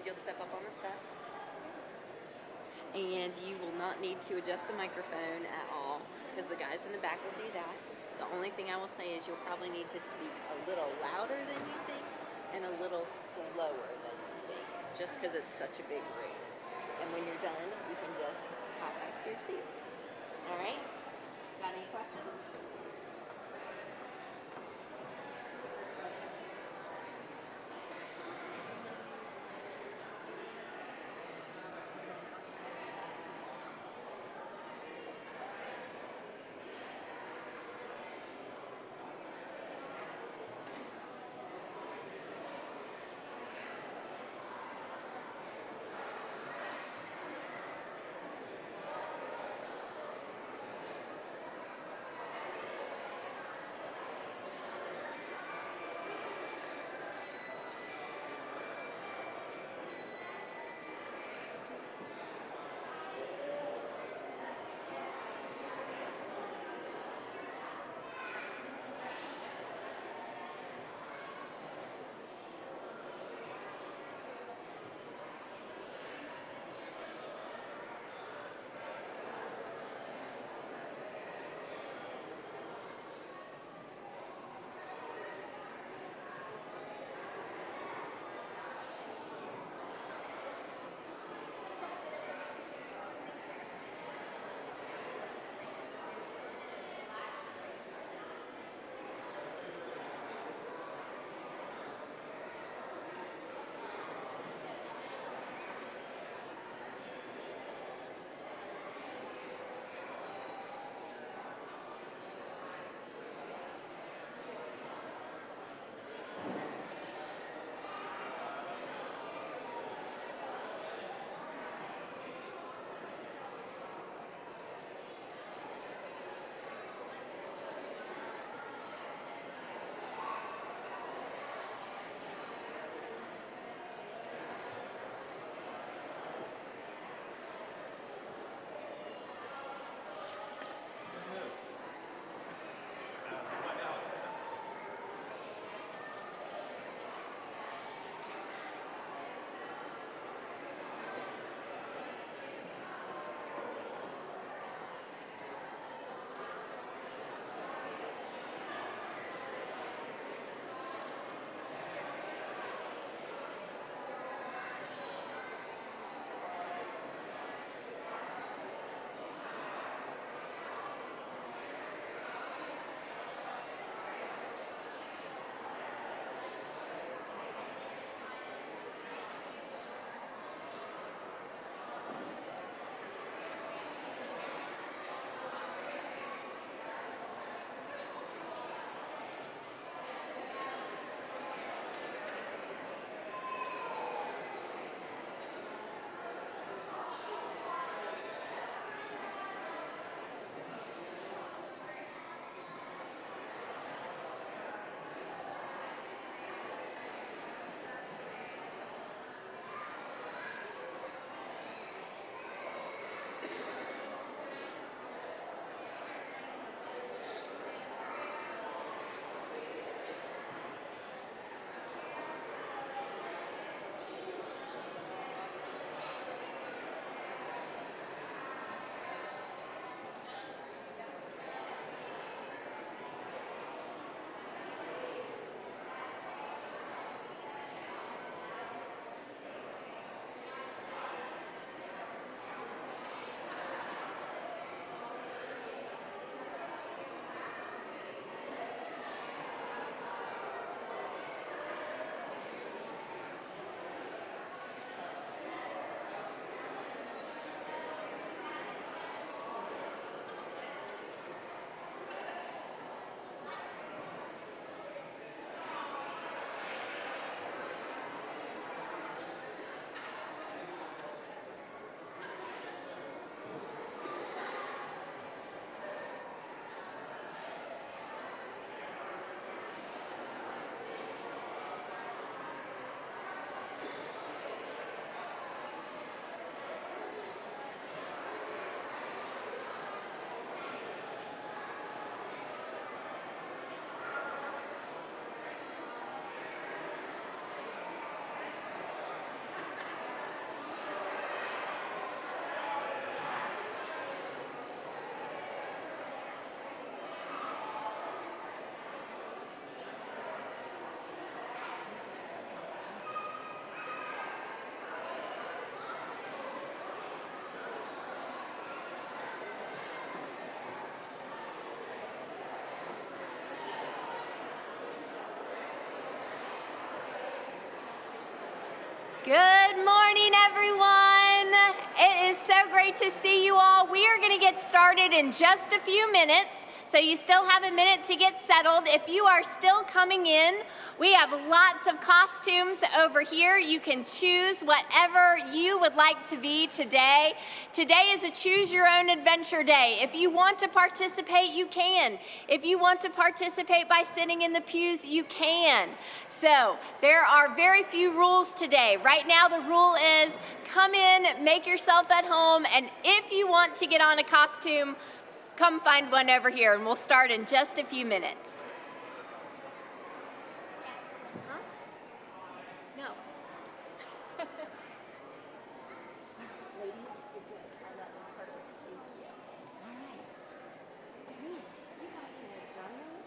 and you'll step up on the step. And you will not need to adjust the microphone at all because the guys in the back will do that. The only thing I will say is you'll probably need to speak a little louder than you think and a little slower than you think, just because it's such a big room. And when you're done, you can just hop back to your seat. All right? Got any questions? Good morning, everyone. It is so great to see you all. We are going to get started in just a few minutes, so you still have a minute to get settled. If you are still coming in, we have lots of costumes over here. You can choose whatever you would like to be today. Today is a choose your own adventure day. If you want to participate, you can. If you want to participate by sitting in the pews, you can. So there are very few rules today. Right now the rule is come in, make yourself at home, and if you want to get on a costume, come find one over here, and we'll start in just a few minutes. Huh? No. Ladies, you're good. I love it. Perfect. Thank you. All right. You guys are the giants.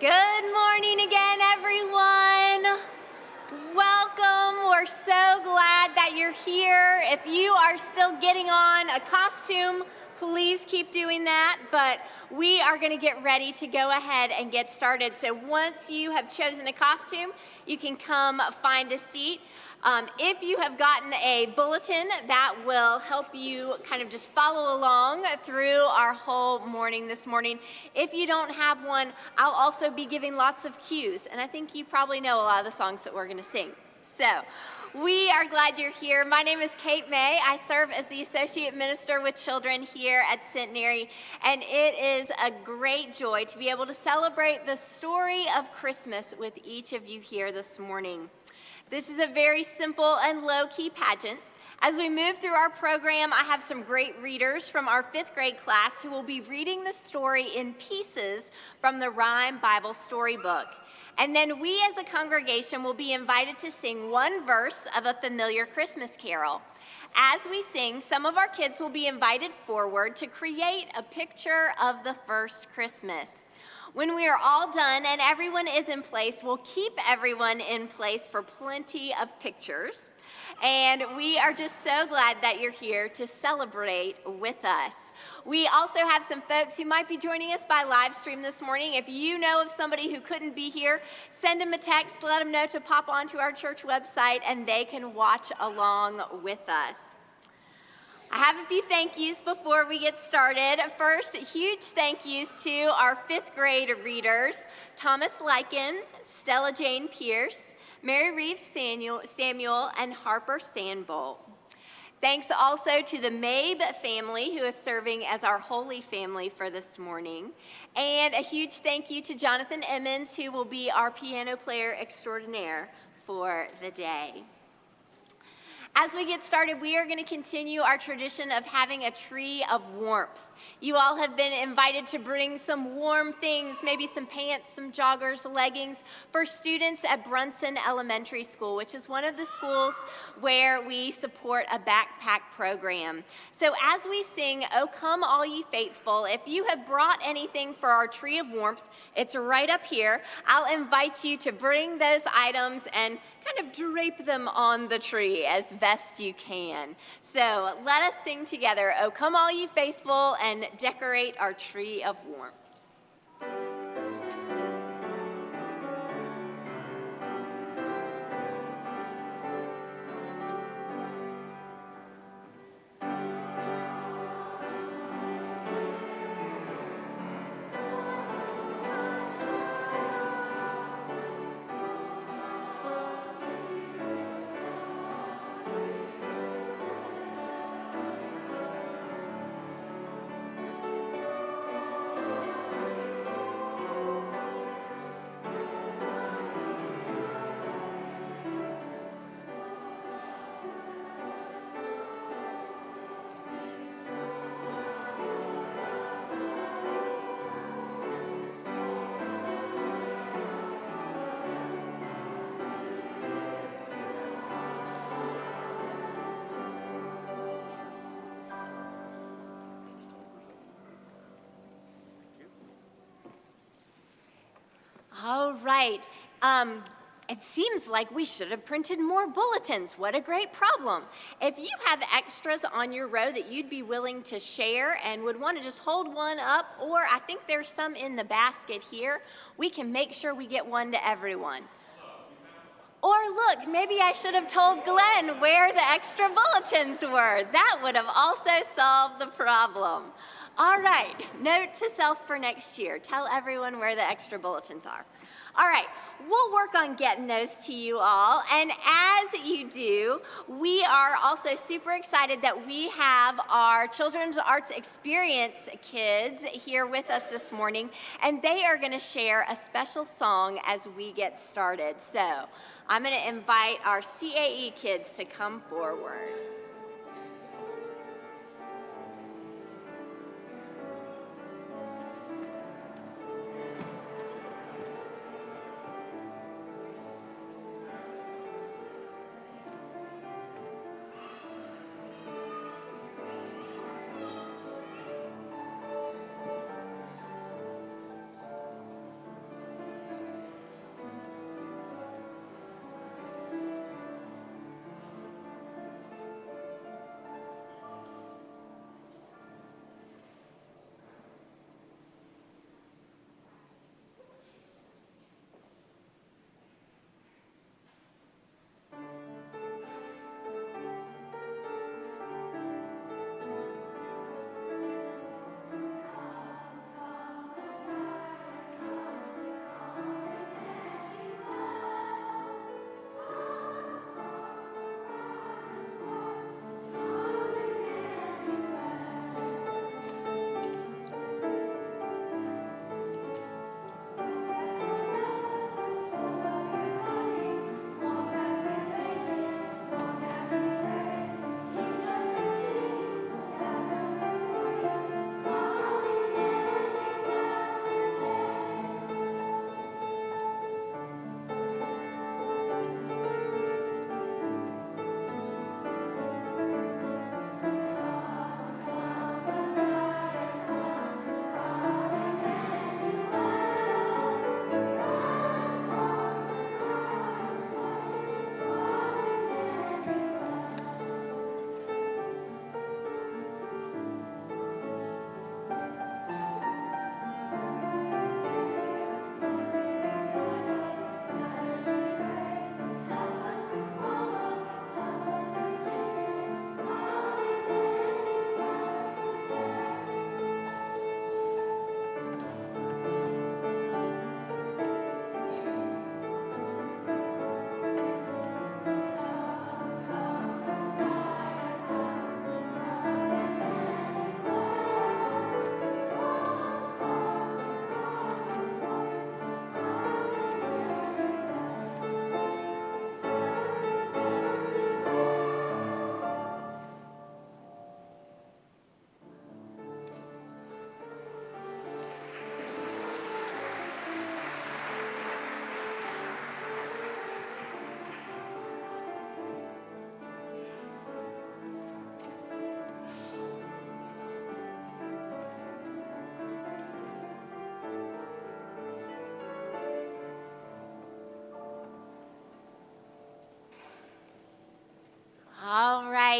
Good morning again, everyone. Welcome. We're so glad that you're here. If you are still getting on a costume, please keep doing that. But we are going to get ready to go ahead and get started. So once you have chosen a costume, you can come find a seat. If you have gotten a bulletin, that will help you kind of just follow along through our whole morning this morning. If you don't have one, I'll also be giving lots of cues, and I think you probably know a lot of the songs that we're going to sing. So we are glad you're here. My name is Kate May. I serve as the Associate Minister with Children here at Centenary, and it is a great joy to be able to celebrate the story of Christmas with each of you here this morning. This is a very simple and low-key pageant. As we move through our program, I have some great readers from our 5th grade class who will be reading the story in pieces from the Rhyme Bible Storybook. And then we as a congregation will be invited to sing one verse of a familiar Christmas carol. As we sing, some of our kids will be invited forward to create a picture of the first Christmas. When we are all done and everyone is in place, we'll keep everyone in place for plenty of pictures. And we are just so glad that you're here to celebrate with us. We also have some folks who might be joining us by live stream this morning. If you know of somebody who couldn't be here, send them a text, let them know to pop onto our church website, and they can watch along with us. I have a few thank yous before we get started. First, huge thank yous to our 5th grade readers, Thomas Lykin, Stella Jane Pierce, Mary Reeves Samuel, and Harper Sandbolt. Thanks also to the Mabe family, who is serving as our Holy Family for this morning. And a huge thank you to Jonathan Emmons, who will be our piano player extraordinaire for the day. As we get started, we are going to continue our tradition of having a tree of warmth. You all have been invited to bring some warm things, maybe some pants, some joggers, leggings, for students at Brunson Elementary School, which is one of the schools where we support a backpack program. So as we sing, "Oh Come All Ye Faithful," if you have brought anything for our tree of warmth, it's right up here. I'll invite you to bring those items and kind of drape them on the tree as best you can. So let us sing together, "Oh Come All Ye Faithful," and decorate our tree of warmth. All right. It seems like we should have printed more bulletins. What a great problem. If you have extras on your row that you'd be willing to share and would want to just hold one up, or I think there's some in the basket here, we can make sure we get one to everyone. Or look, maybe I should have told Glenn where the extra bulletins were. That would have also solved the problem. All right, note to self for next year. Tell everyone where the extra bulletins are. All right, we'll work on getting those to you all. And as you do, we are also super excited that we have our Children's Arts Experience kids here with us this morning, and they are going to share a special song as we get started. So I'm going to invite our CAE kids to come forward.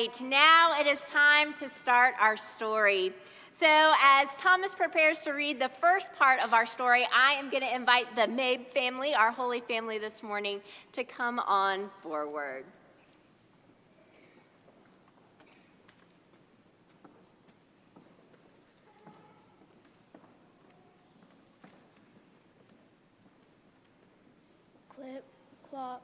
right, now it is time to start our story. So as Thomas prepares to read the first part of our story, I am going to invite the Mabe family, our Holy Family this morning, to come on forward. Clip, clop,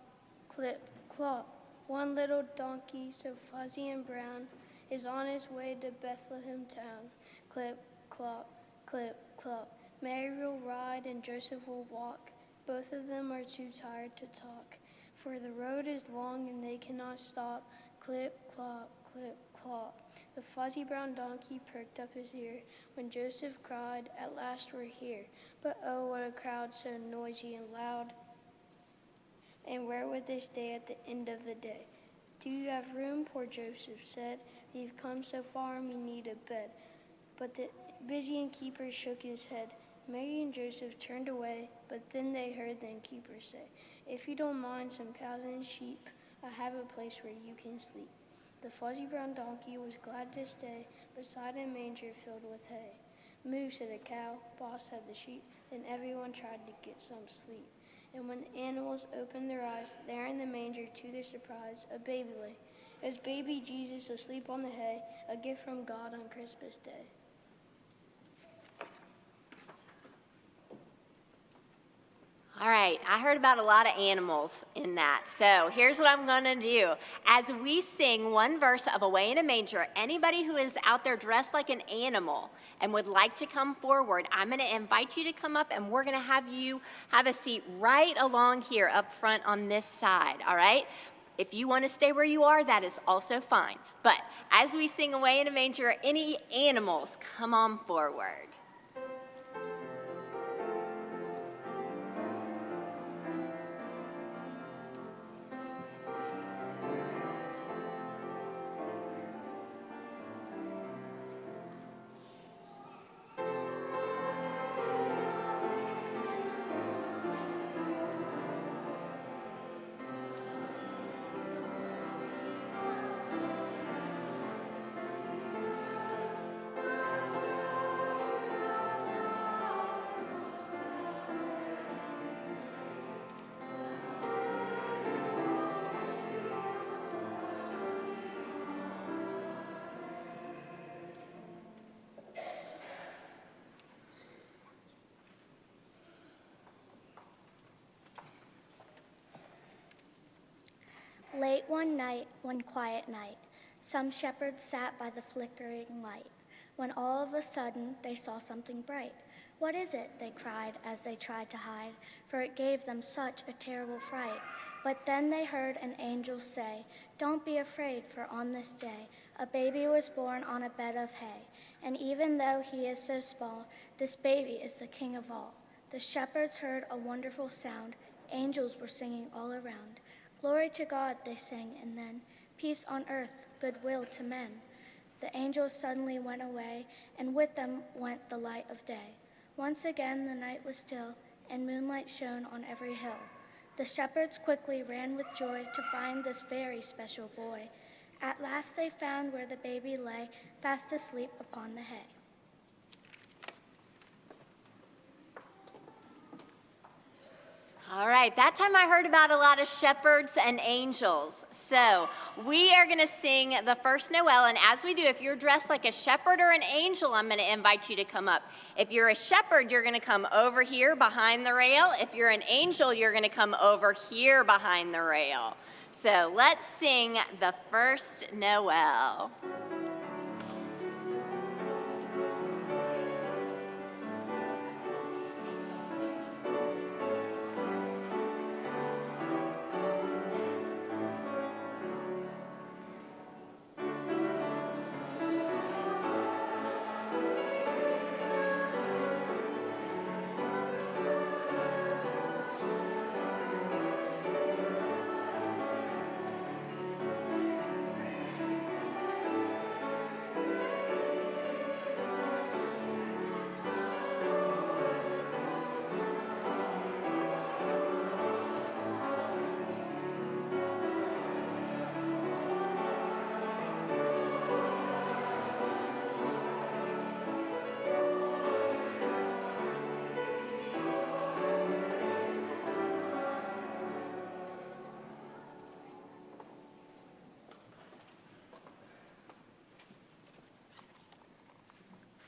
clip, clop. One little donkey, so fuzzy and brown, is on his way to Bethlehem town. Clip, clop, clip, clop. Mary will ride and Joseph will walk. Both of them are too tired to talk, for the road is long and they cannot stop. Clip, clop, clip, clop. The fuzzy brown donkey perked up his ear when Joseph cried, "At last we're here." But oh, what a crowd, so noisy and loud. And where would they stay at the end of the day? "Do you have room?" poor Joseph said. "We've come so far and we need a bed." But the busy innkeeper shook his head. Mary and Joseph turned away, but then they heard the innkeeper say, "If you don't mind some cows and sheep, I have a place where you can sleep." The fuzzy brown donkey was glad to stay beside a manger filled with hay. "Moo," said the cow, "boss," said the sheep, then everyone tried to get some sleep. And when the animals opened their eyes, there in the manger, to their surprise, a baby lay. It was baby Jesus asleep on the hay, a gift from God on Christmas Day. All right, I heard about a lot of animals in that. So here's what I'm going to do. As we sing one verse of Away in a Manger, anybody who is out there dressed like an animal and would like to come forward, I'm going to invite you to come up and we're going to have you have a seat right along here up front on this side, all right? If you want to stay where you are, that is also fine. But as we sing Away in a Manger, any animals, come on forward. Late one night, one quiet night, some shepherds sat by the flickering light, when all of a sudden they saw something bright. "What is it?" they cried as they tried to hide, for it gave them such a terrible fright. But then they heard an angel say, "Don't be afraid, for on this day a baby was born on a bed of hay, and even though he is so small, this baby is the King of all." The shepherds heard a wonderful sound. Angels were singing all around. "Glory to God," they sang, and then, "Peace on earth, goodwill to men." The angels suddenly went away, and with them went the light of day. Once again the night was still, and moonlight shone on every hill. The shepherds quickly ran with joy to find this very special boy. At last they found where the baby lay, fast asleep upon the hay. All right, that time I heard about a lot of shepherds and angels. So we are going to sing the first Noel, and as we do, if you're dressed like a shepherd or an angel, I'm going to invite you to come up. If you're a shepherd, you're going to come over here behind the rail. If you're an angel, you're going to come over here behind the rail. So let's sing the first Noel.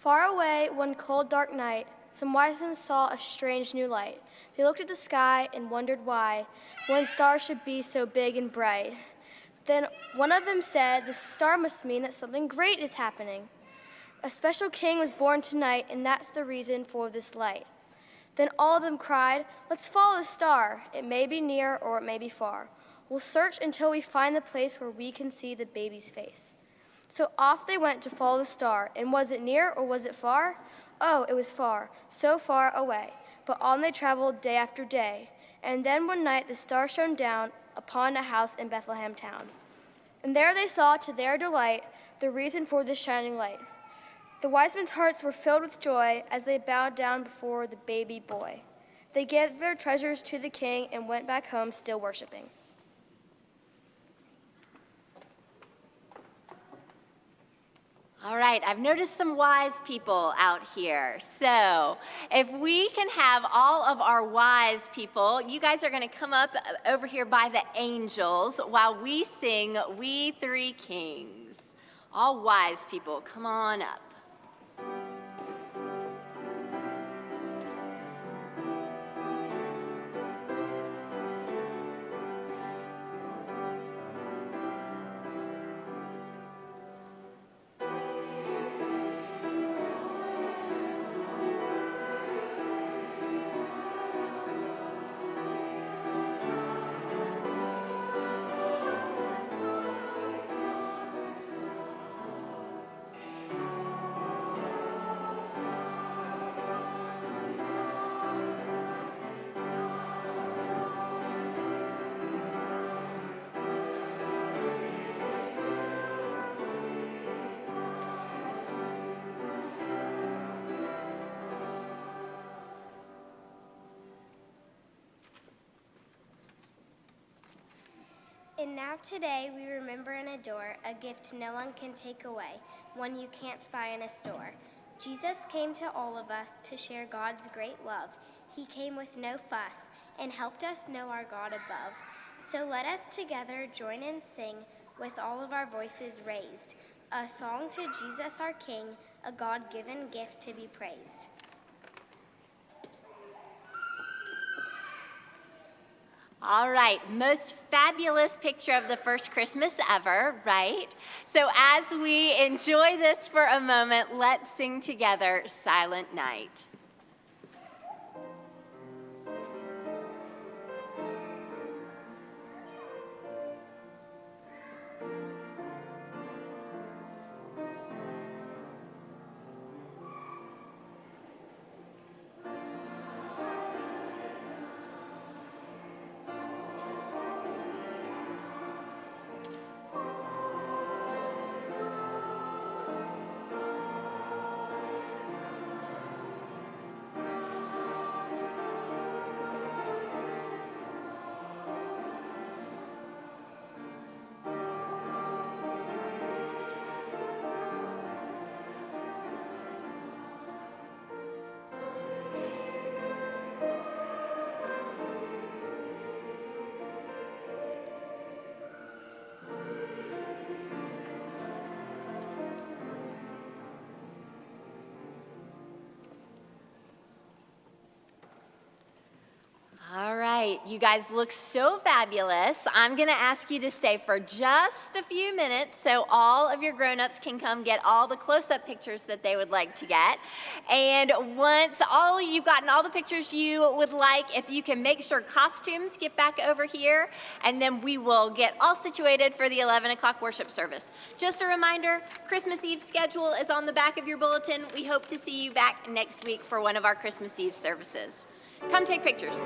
Far away, one cold, dark night, some wise men saw a strange new light. They looked at the sky and wondered why one star should be so big and bright. Then one of them said, "This star must mean that something great is happening. A special king was born tonight, and that's the reason for this light." Then all of them cried, "Let's follow the star. It may be near or it may be far. We'll search until we find the place where we can see the baby's face." So off they went to follow the star, and was it near or was it far? Oh, it was far, so far away. But on they traveled day after day. And then one night the star shone down upon a house in Bethlehem town. And there they saw, to their delight, the reason for this shining light. The wise men's hearts were filled with joy as they bowed down before the baby boy. They gave their treasures to the king and went back home still worshiping. All right, I've noticed some wise people out here. So if we can have all of our wise people, you guys are going to come up over here by the angels while we sing We Three Kings. All wise people, come on up. And now today we remember and adore a gift no one can take away, one you can't buy in a store. Jesus came to all of us to share God's great love. He came with no fuss and helped us know our God above. So let us together join and sing with all of our voices raised, a song to Jesus our King, a God-given gift to be praised. All right, most fabulous picture of the first Christmas ever, right? So as we enjoy this for a moment, let's sing together Silent Night. All right, you guys look so fabulous. I'm going to ask you to stay for just a few minutes so all of your grown-ups can come get all the close-up pictures that they would like to get. And once you've gotten all the pictures you would like, if you can make sure costumes get back over here, and then we will get all situated for the 11 o'clock worship service. Just a reminder, Christmas Eve schedule is on the back of your bulletin. We hope to see you back next week for one of our Christmas Eve services. Come take pictures.